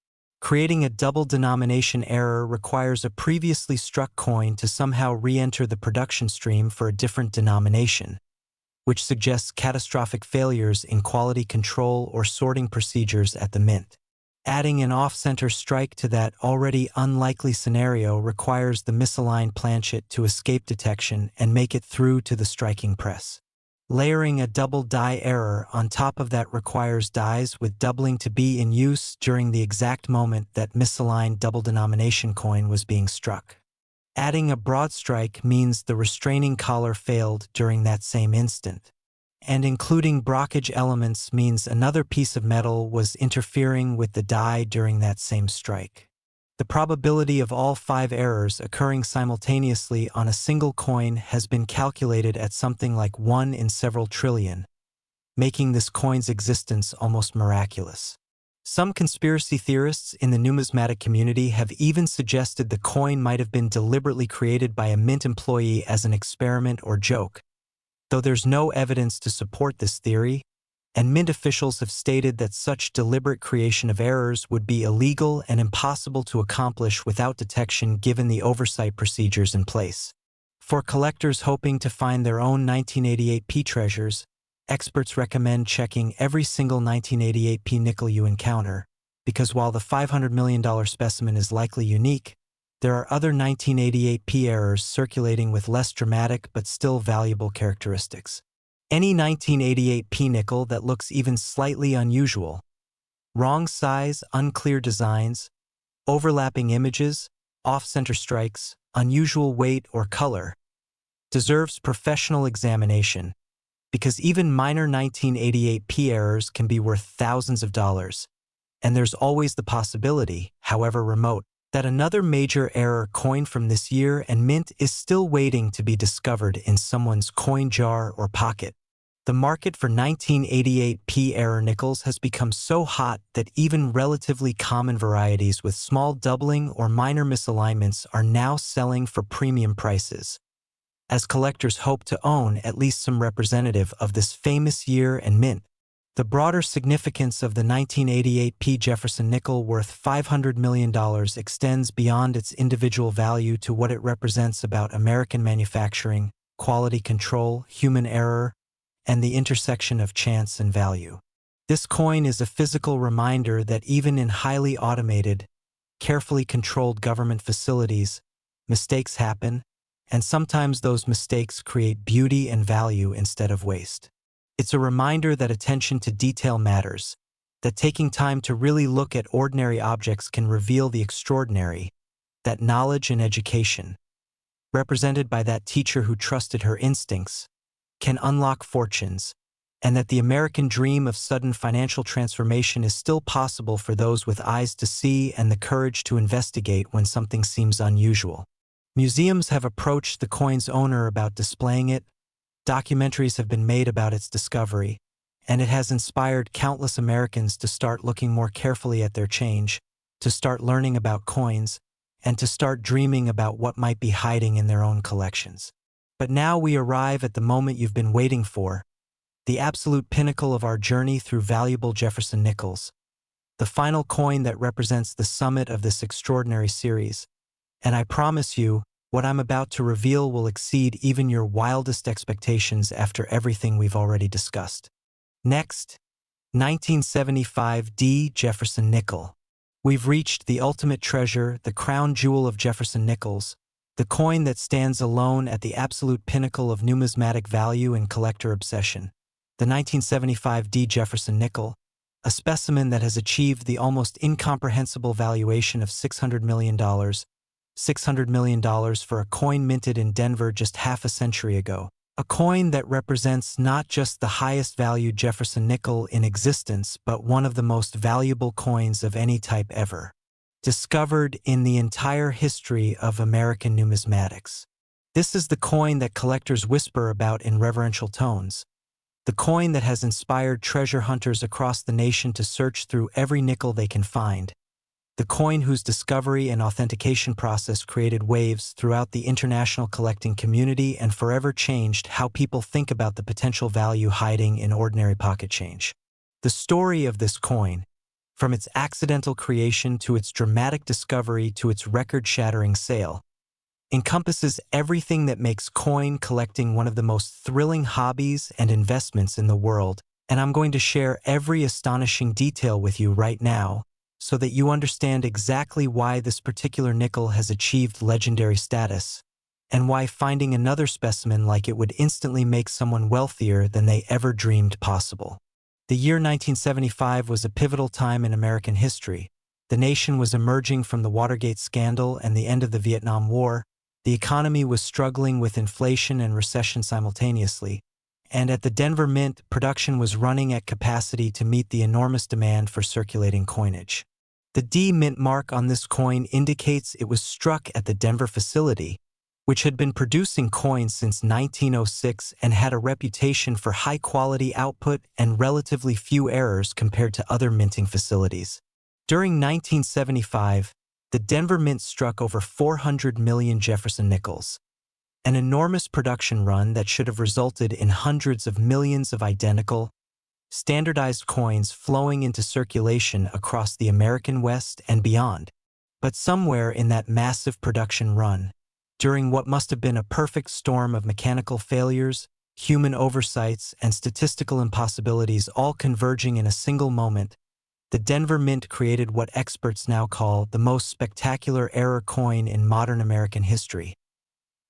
Creating a double denomination error requires a previously struck coin to somehow re-enter the production stream for a different denomination, which suggests catastrophic failures in quality control or sorting procedures at the mint. Adding an off-center strike to that already unlikely scenario requires the misaligned planchet to escape detection and make it through to the striking press. Layering a double die error on top of that requires dies with doubling to be in use during the exact moment that misaligned double denomination coin was being struck. Adding a broad strike means the restraining collar failed during that same instant. And including blockage elements means another piece of metal was interfering with the die during that same strike. The probability of all 5 errors occurring simultaneously on a single coin has been calculated at something like 1 in several trillion, making this coin's existence almost miraculous. Some conspiracy theorists in the numismatic community have even suggested the coin might have been deliberately created by a mint employee as an experiment or joke, though there's no evidence to support this theory, and mint officials have stated that such deliberate creation of errors would be illegal and impossible to accomplish without detection given the oversight procedures in place. For collectors hoping to find their own 1988P treasures, experts recommend checking every single 1988P nickel you encounter, because while the $500 million specimen is likely unique, there are other 1988P errors circulating with less dramatic but still valuable characteristics. Any 1988P nickel that looks even slightly unusual, wrong size, unclear designs, overlapping images, off-center strikes, unusual weight or color, deserves professional examination, because even minor 1988P errors can be worth thousands of dollars, and there's always the possibility, however remote, that another major error coin from this year and mint is still waiting to be discovered in someone's coin jar or pocket. The market for 1988P error nickels has become so hot that even relatively common varieties with small doubling or minor misalignments are now selling for premium prices, as collectors hope to own at least some representative of this famous year and mint. The broader significance of the 1988P Jefferson Nickel worth $500 million extends beyond its individual value to what it represents about American manufacturing, quality control, human error, and the intersection of chance and value. This coin is a physical reminder that even in highly automated, carefully controlled government facilities, mistakes happen, and sometimes those mistakes create beauty and value instead of waste. It's a reminder that attention to detail matters, that taking time to really look at ordinary objects can reveal the extraordinary, that knowledge and education, represented by that teacher who trusted her instincts, can unlock fortunes, and that the American dream of sudden financial transformation is still possible for those with eyes to see and the courage to investigate when something seems unusual. Museums have approached the coin's owner about displaying it, documentaries have been made about its discovery, and it has inspired countless Americans to start looking more carefully at their change, to start learning about coins, and to start dreaming about what might be hiding in their own collections. But now we arrive at the moment you've been waiting for, the absolute pinnacle of our journey through valuable Jefferson Nickels, the final coin that represents the summit of this extraordinary series. And I promise you, what I'm about to reveal will exceed even your wildest expectations after everything we've already discussed. Next, 1975 D. Jefferson Nickel. We've reached the ultimate treasure, the crown jewel of Jefferson Nickels, the coin that stands alone at the absolute pinnacle of numismatic value and collector obsession. The 1975 D. Jefferson Nickel, a specimen that has achieved the almost incomprehensible valuation of $600 million, $600 million for a coin minted in Denver just half a century ago. A coin that represents not just the highest valued Jefferson nickel in existence, but one of the most valuable coins of any type ever, discovered in the entire history of American numismatics. This is the coin that collectors whisper about in reverential tones, the coin that has inspired treasure hunters across the nation to search through every nickel they can find, the coin whose discovery and authentication process created waves throughout the international collecting community and forever changed how people think about the potential value hiding in ordinary pocket change. The story of this coin, from its accidental creation to its dramatic discovery to its record-shattering sale, encompasses everything that makes coin collecting one of the most thrilling hobbies and investments in the world, and I'm going to share every astonishing detail with you right now, so that you understand exactly why this particular nickel has achieved legendary status, and why finding another specimen like it would instantly make someone wealthier than they ever dreamed possible. The year 1975 was a pivotal time in American history. The nation was emerging from the Watergate scandal and the end of the Vietnam War. The economy was struggling with inflation and recession simultaneously, and at the Denver Mint, production was running at capacity to meet the enormous demand for circulating coinage. The D Mint mark on this coin indicates it was struck at the Denver facility, which had been producing coins since 1906 and had a reputation for high-quality output and relatively few errors compared to other minting facilities. During 1975, the Denver Mint struck over 400 million Jefferson Nickels, an enormous production run that should have resulted in hundreds of millions of identical, standardized coins flowing into circulation across the American West and beyond. But somewhere in that massive production run, during what must have been a perfect storm of mechanical failures, human oversights, and statistical impossibilities all converging in a single moment, the Denver Mint created what experts now call the most spectacular error coin in modern American history.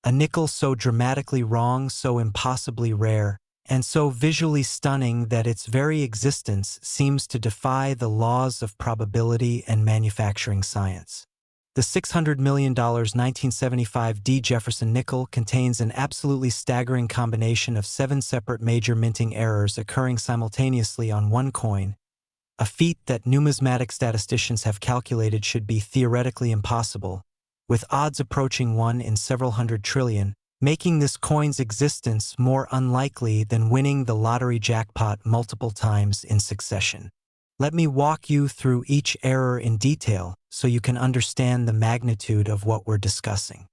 A nickel so dramatically wrong, so impossibly rare, and so visually stunning that its very existence seems to defy the laws of probability and manufacturing science. The $600 million 1975 D. Jefferson Nickel contains an absolutely staggering combination of 7 separate major minting errors occurring simultaneously on one coin, a feat that numismatic statisticians have calculated should be theoretically impossible, with odds approaching 1 in several hundred trillion, making this coin's existence more unlikely than winning the lottery jackpot multiple times in succession. Let me walk you through each error in detail so you can understand the magnitude of what we're discussing.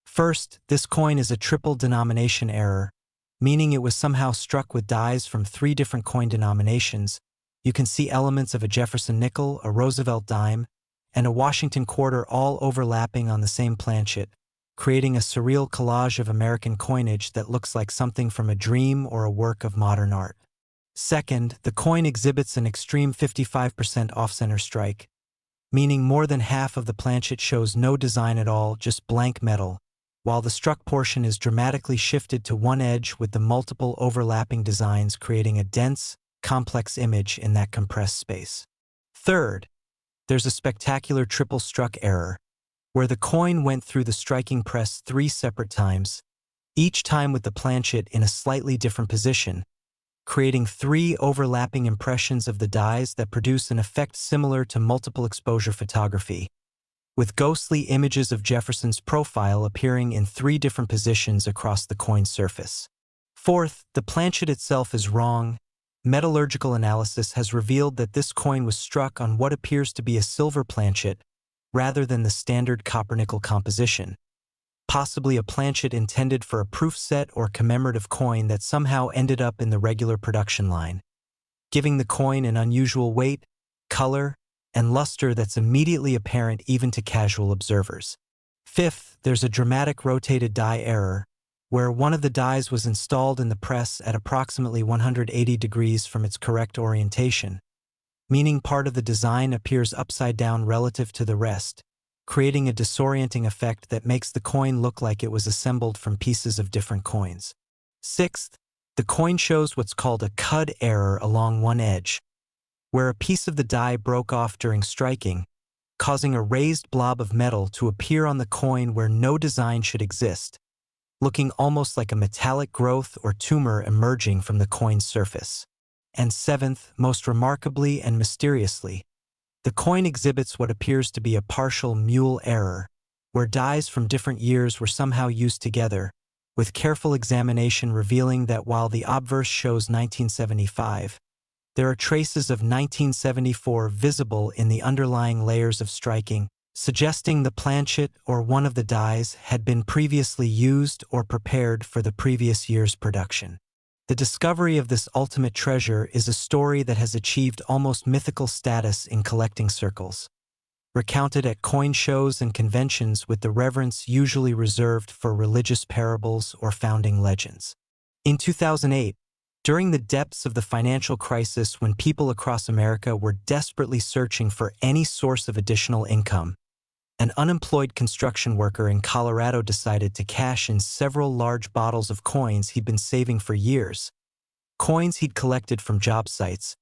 First, this coin is a triple denomination error, meaning it was somehow struck with dies from 3 different coin denominations. You can see elements of a Jefferson nickel, a Roosevelt dime, and a Washington quarter all overlapping on the same planchet, creating a surreal collage of American coinage that looks like something from a dream or a work of modern art. Second, the coin exhibits an extreme 55% off-center strike, meaning more than half of the planchet shows no design at all, just blank metal, while the struck portion is dramatically shifted to one edge with the multiple overlapping designs creating a dense, complex image in that compressed space. Third, there's a spectacular triple struck error, where the coin went through the striking press 3 separate times, each time with the planchet in a slightly different position, creating 3 overlapping impressions of the dies that produce an effect similar to multiple exposure photography, with ghostly images of Jefferson's profile appearing in 3 different positions across the coin's surface. Fourth, the planchet itself is wrong. Metallurgical analysis has revealed that this coin was struck on what appears to be a silver planchet rather than the standard copper-nickel composition, possibly a planchet intended for a proof set or commemorative coin that somehow ended up in the regular production line, giving the coin an unusual weight, color, and luster that's immediately apparent even to casual observers. Fifth, there's a dramatic rotated die error, where one of the dies was installed in the press at approximately 180 degrees from its correct orientation, meaning part of the design appears upside down relative to the rest, creating a disorienting effect that makes the coin look like it was assembled from pieces of different coins. Sixth, the coin shows what's called a cud error along one edge, where a piece of the die broke off during striking, causing a raised blob of metal to appear on the coin where no design should exist, looking almost like a metallic growth or tumor emerging from the coin's surface. And seventh, most remarkably and mysteriously, the coin exhibits what appears to be a partial mule error, where dies from different years were somehow used together, with careful examination revealing that while the obverse shows 1975, there are traces of 1974 visible in the underlying layers of striking, suggesting the planchet or one of the dies had been previously used or prepared for the previous year's production. The discovery of this ultimate treasure is a story that has achieved almost mythical status in collecting circles, recounted at coin shows and conventions with the reverence usually reserved for religious parables or founding legends. In 2008, during the depths of the financial crisis when people across America were desperately searching for any source of additional income, An unemployed construction worker in Colorado decided to cash in several large bottles of coins he'd been saving for years. Coins he'd collected from job sites,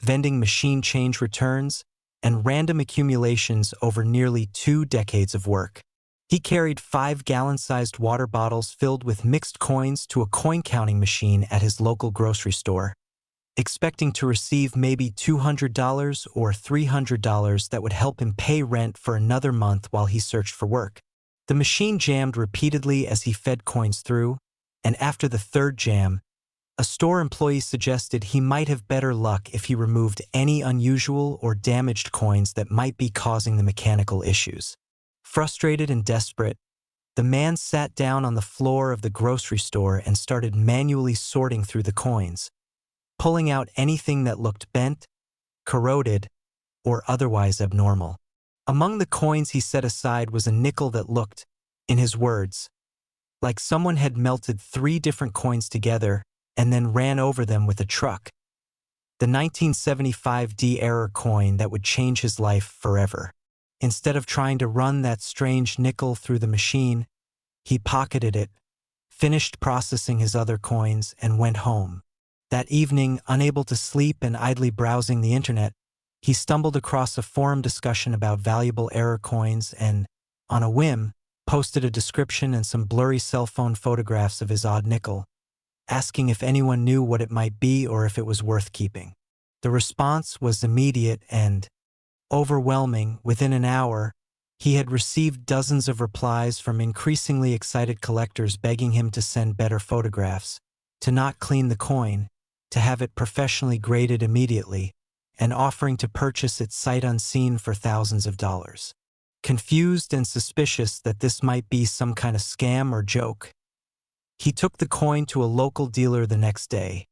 vending machine change returns, and random accumulations over nearly 2 decades of work. He carried 5-gallon-sized water bottles filled with mixed coins to a coin-counting machine at his local grocery store, expecting to receive maybe $200 or $300 that would help him pay rent for another month while he searched for work. The machine jammed repeatedly as he fed coins through, and after the third jam, a store employee suggested he might have better luck if he removed any unusual or damaged coins that might be causing the mechanical issues. Frustrated and desperate, the man sat down on the floor of the grocery store and started manually sorting through the coins, pulling out anything that looked bent, corroded, or otherwise abnormal. Among the coins he set aside was a nickel that looked, in his words, like someone had melted 3 different coins together and then ran over them with a truck. The 1975 D-error coin that would change his life forever. Instead of trying to run that strange nickel through the machine, he pocketed it, finished processing his other coins, and went home. That evening, unable to sleep and idly browsing the internet, he stumbled across a forum discussion about valuable error coins and, on a whim, posted a description and some blurry cell phone photographs of his odd nickel, asking if anyone knew what it might be or if it was worth keeping. The response was immediate and overwhelming. Within an hour, he had received dozens of replies from increasingly excited collectors begging him to send better photographs, to not clean the coin, to have it professionally graded immediately, and offering to purchase it sight unseen for thousands of dollars. Confused and suspicious that this might be some kind of scam or joke, he took the coin to a local dealer the next day,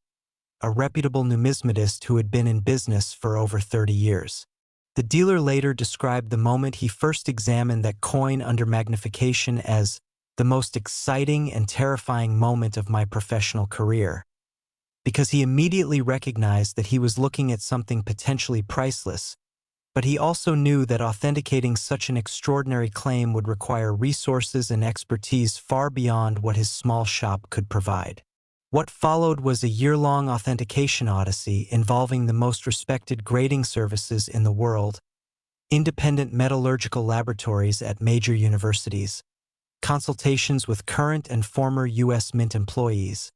a reputable numismatist who had been in business for over 30 years. The dealer later described the moment he first examined that coin under magnification as the most exciting and terrifying moment of my professional career, because he immediately recognized that he was looking at something potentially priceless, but he also knew that authenticating such an extraordinary claim would require resources and expertise far beyond what his small shop could provide. What followed was a year-long authentication odyssey involving the most respected grading services in the world, independent metallurgical laboratories at major universities, consultations with current and former U.S. Mint employees,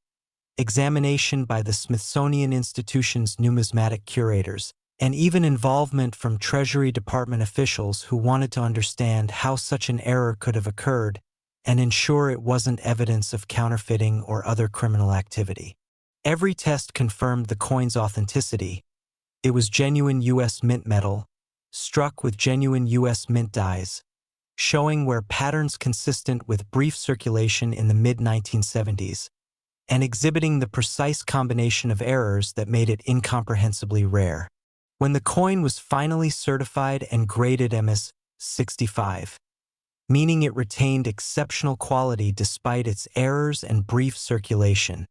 examination by the Smithsonian Institution's numismatic curators, and even involvement from Treasury Department officials who wanted to understand how such an error could have occurred and ensure it wasn't evidence of counterfeiting or other criminal activity. Every test confirmed the coin's authenticity. It was genuine U.S. Mint metal, struck with genuine U.S. Mint dies, showing where patterns consistent with brief circulation in the mid-1970s, and exhibiting the precise combination of errors that made it incomprehensibly rare. When the coin was finally certified and graded MS-65, meaning it retained exceptional quality despite its errors and brief circulation,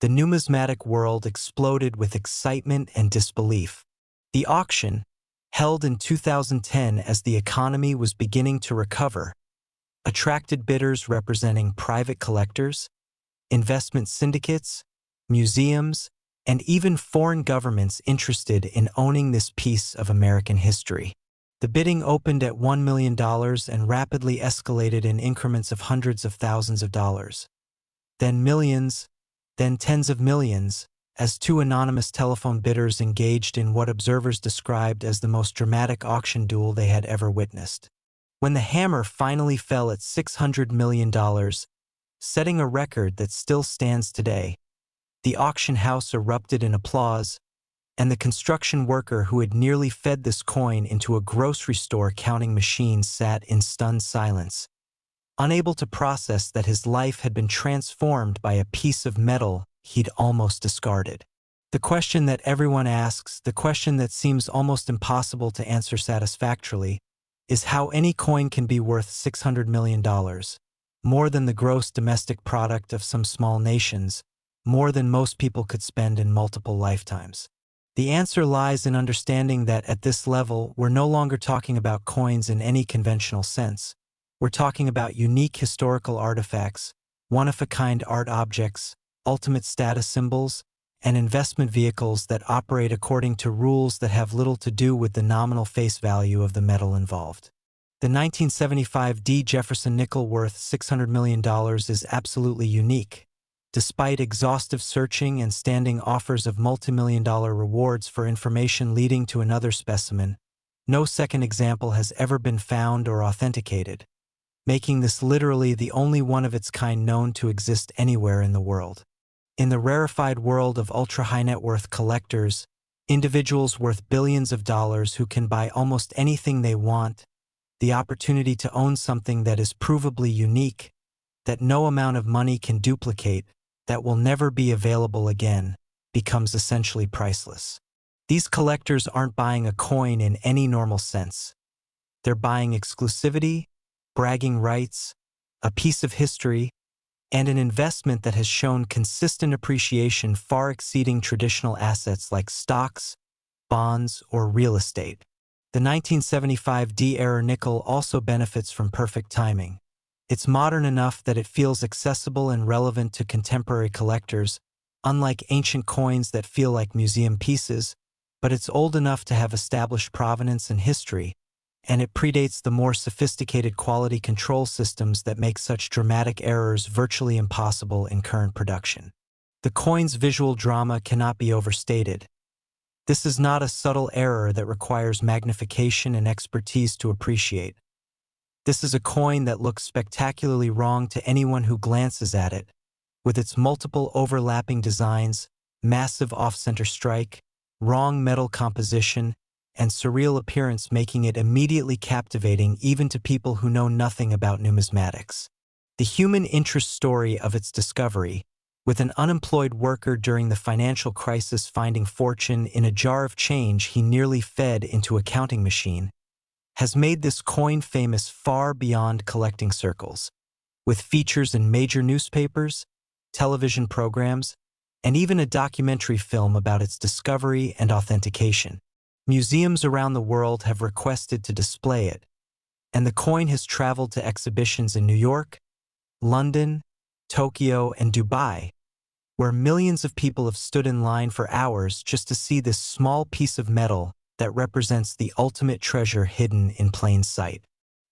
the numismatic world exploded with excitement and disbelief. The auction, held in 2010 as the economy was beginning to recover, attracted bidders representing private collectors, investment syndicates, museums, and even foreign governments interested in owning this piece of American history. The bidding opened at $1 million and rapidly escalated in increments of hundreds of thousands of dollars. Then millions, then tens of millions, as 2 anonymous telephone bidders engaged in what observers described as the most dramatic auction duel they had ever witnessed. When the hammer finally fell at $600 million, setting a record that still stands today, the auction house erupted in applause, and the construction worker who had nearly fed this coin into a grocery store counting machine sat in stunned silence, unable to process that his life had been transformed by a piece of metal he'd almost discarded. The question that everyone asks, the question that seems almost impossible to answer satisfactorily, is how any coin can be worth $600 million, more than the gross domestic product of some small nations, more than most people could spend in multiple lifetimes. The answer lies in understanding that at this level, we're no longer talking about coins in any conventional sense. We're talking about unique historical artifacts, one-of-a-kind art objects, ultimate status symbols, and investment vehicles that operate according to rules that have little to do with the nominal face value of the metal involved. The 1975 Jefferson Nickel worth $600 million is absolutely unique. Despite exhaustive searching and standing offers of multi-million-dollar rewards for information leading to another specimen, no second example has ever been found or authenticated, making this literally the only one of its kind known to exist anywhere in the world. In the rarefied world of ultra-high net worth collectors, individuals worth billions of dollars who can buy almost anything they want, the opportunity to own something that is provably unique, that no amount of money can duplicate, that will never be available again, becomes essentially priceless. These collectors aren't buying a coin in any normal sense. They're buying exclusivity, bragging rights, a piece of history, and an investment that has shown consistent appreciation far exceeding traditional assets like stocks, bonds, or real estate. The 1975 D-era nickel also benefits from perfect timing. It's modern enough that it feels accessible and relevant to contemporary collectors, unlike ancient coins that feel like museum pieces, but it's old enough to have established provenance and history, and it predates the more sophisticated quality control systems that make such dramatic errors virtually impossible in current production. The coin's visual drama cannot be overstated. This is not a subtle error that requires magnification and expertise to appreciate. This is a coin that looks spectacularly wrong to anyone who glances at it, with its multiple overlapping designs, massive off-center strike, wrong metal composition, and surreal appearance making it immediately captivating even to people who know nothing about numismatics. The human interest story of its discovery, with an unemployed worker during the financial crisis finding fortune in a jar of change he nearly fed into a counting machine, has made this coin famous far beyond collecting circles, with features in major newspapers, television programs, and even a documentary film about its discovery and authentication. Museums around the world have requested to display it, and the coin has traveled to exhibitions in New York, London, Tokyo, and Dubai, where millions of people have stood in line for hours just to see this small piece of metal that represents the ultimate treasure hidden in plain sight.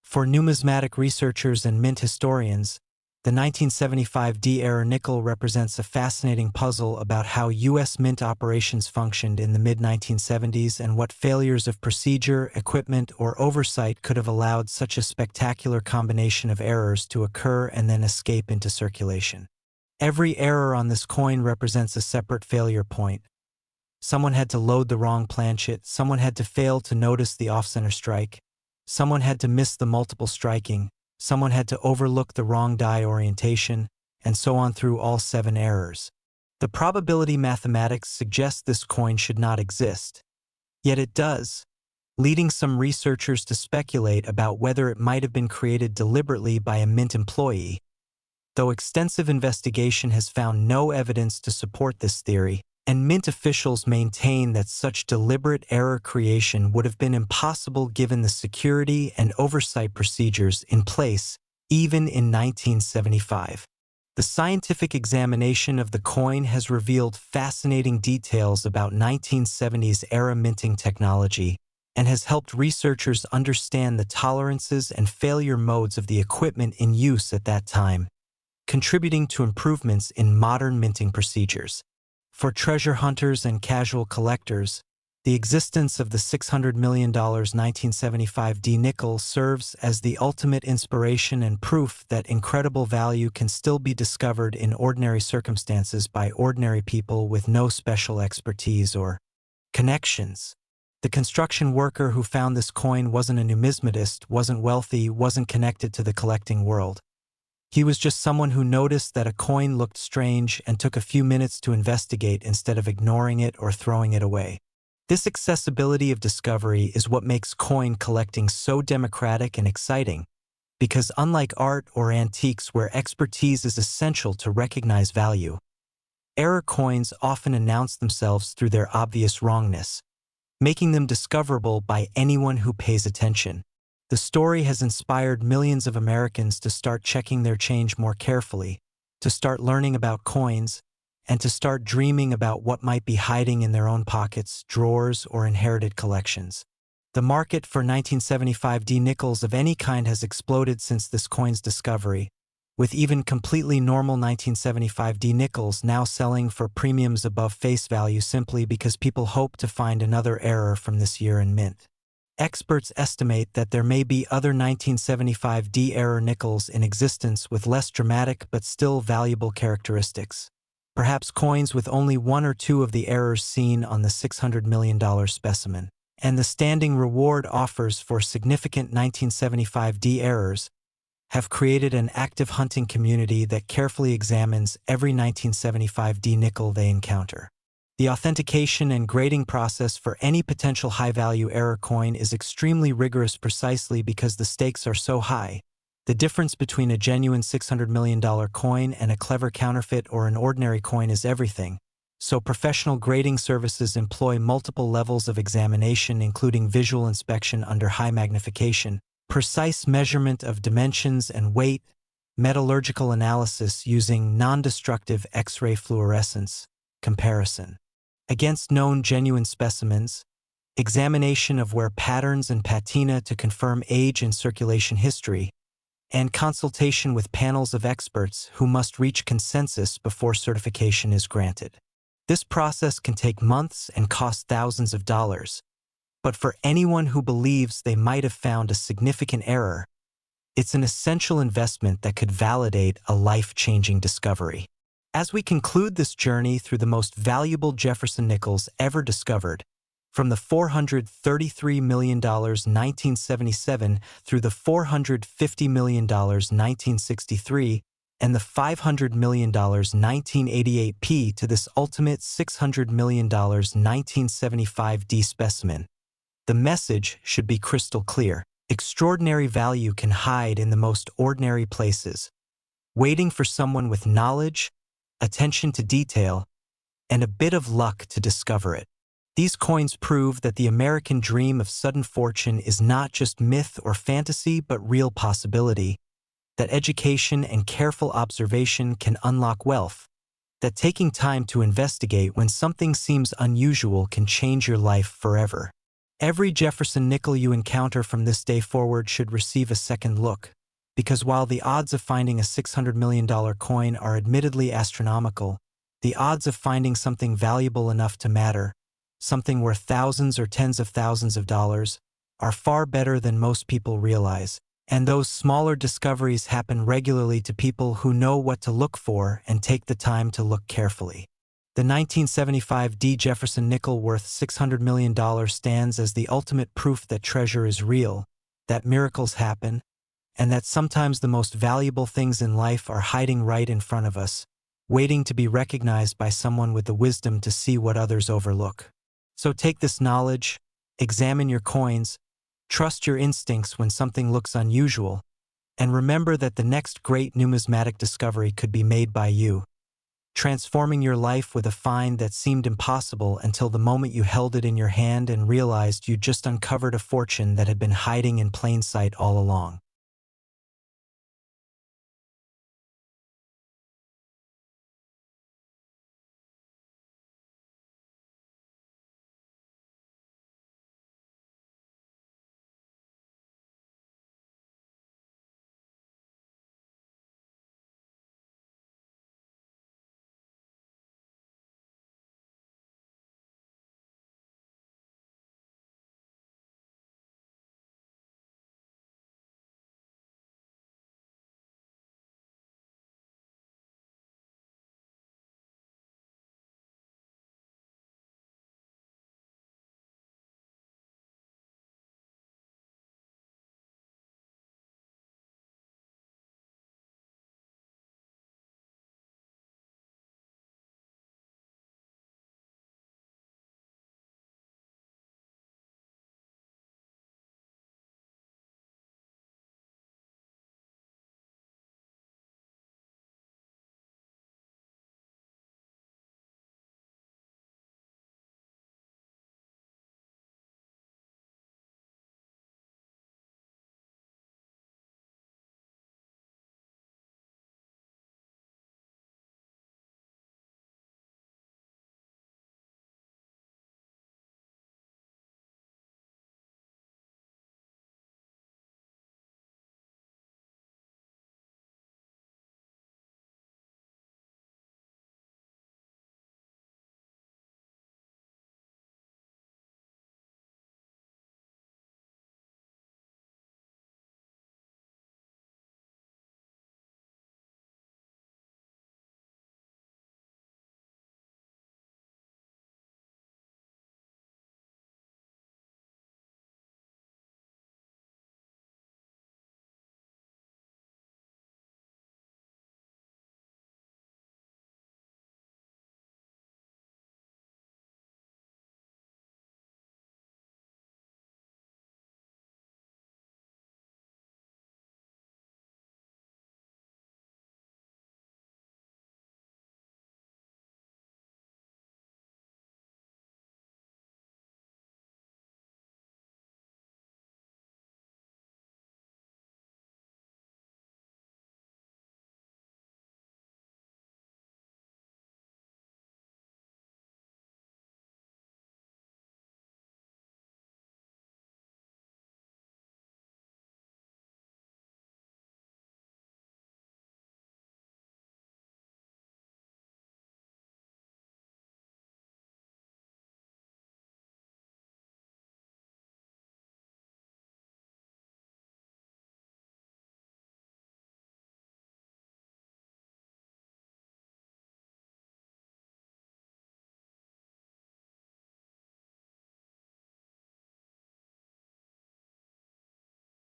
For numismatic researchers and mint historians, the 1975 D-era nickel represents a fascinating puzzle about how U.S. mint operations functioned in the mid-1970s and what failures of procedure, equipment, or oversight could have allowed such a spectacular combination of errors to occur and then escape into circulation. Every error on this coin represents a separate failure point. Someone had to load the wrong planchet, someone had to fail to notice the off-center strike, someone had to miss the multiple striking, someone had to overlook the wrong die orientation, and so on through all 7 errors. The probability mathematics suggests this coin should not exist. Yet it does, leading some researchers to speculate about whether it might have been created deliberately by a mint employee. Though extensive investigation has found no evidence to support this theory, and mint officials maintain that such deliberate error creation would have been impossible given the security and oversight procedures in place even in 1975. The scientific examination of the coin has revealed fascinating details about 1970s-era minting technology and has helped researchers understand the tolerances and failure modes of the equipment in use at that time, contributing to improvements in modern minting procedures. For treasure hunters and casual collectors, the existence of the $600 million 1975 D nickel serves as the ultimate inspiration and proof that incredible value can still be discovered in ordinary circumstances by ordinary people with no special expertise or connections. The construction worker who found this coin wasn't a numismatist, wasn't wealthy, wasn't connected to the collecting world. He was just someone who noticed that a coin looked strange and took a few minutes to investigate instead of ignoring it or throwing it away. This accessibility of discovery is what makes coin collecting so democratic and exciting, because unlike art or antiques where expertise is essential to recognize value, Error coins often announce themselves through their obvious wrongness, making them discoverable by anyone who pays attention. The story has inspired millions of Americans to start checking their change more carefully, to start learning about coins, and to start dreaming about what might be hiding in their own pockets, drawers, or inherited collections. The market for 1975D nickels of any kind has exploded since this coin's discovery, with even completely normal 1975D nickels now selling for premiums above face value simply because people hope to find another error from this year in mint. Experts estimate that there may be other 1975D error nickels in existence with less dramatic but still valuable characteristics. Perhaps coins with only one or two of the errors seen on the $600 million specimen. And the standing reward offers for significant 1975D errors have created an active hunting community that carefully examines every 1975D nickel they encounter. The authentication and grading process for any potential high-value error coin is extremely rigorous precisely because the stakes are so high. The difference between a genuine $600 million coin and a clever counterfeit or an ordinary coin is everything. So professional grading services employ multiple levels of examination, including visual inspection under high magnification, precise measurement of dimensions and weight, metallurgical analysis using non-destructive X-ray fluorescence, comparison against known genuine specimens, examination of wear patterns and patina to confirm age and circulation history, and consultation with panels of experts who must reach consensus before certification is granted. This process can take months and cost thousands of dollars, but for anyone who believes they might have found a significant error, it's an essential investment that could validate a life-changing discovery. As we conclude this journey through the most valuable Jefferson nickels ever discovered, from the $433 million 1977 through the $450 million 1963, and the $500 million 1988P to this ultimate $600 million 1975D specimen, the message should be crystal clear. Extraordinary value can hide in the most ordinary places, waiting for someone with knowledge, attention to detail, and a bit of luck to discover it. These coins prove that the American dream of sudden fortune is not just myth or fantasy but real possibility, that education and careful observation can unlock wealth, that taking time to investigate when something seems unusual can change your life forever. Every Jefferson nickel you encounter from this day forward should receive a second look, because while the odds of finding a $600 million coin are admittedly astronomical, the odds of finding something valuable enough to matter, something worth thousands or tens of thousands of dollars, are far better than most people realize. And those smaller discoveries happen regularly to people who know what to look for and take the time to look carefully. The 1975D Jefferson nickel worth $600 million stands as the ultimate proof that treasure is real, that miracles happen, and that sometimes the most valuable things in life are hiding right in front of us, waiting to be recognized by someone with the wisdom to see what others overlook. So take this knowledge, examine your coins, trust your instincts when something looks unusual, and remember that the next great numismatic discovery could be made by you, transforming your life with a find that seemed impossible until the moment you held it in your hand and realized you just uncovered a fortune that had been hiding in plain sight all along.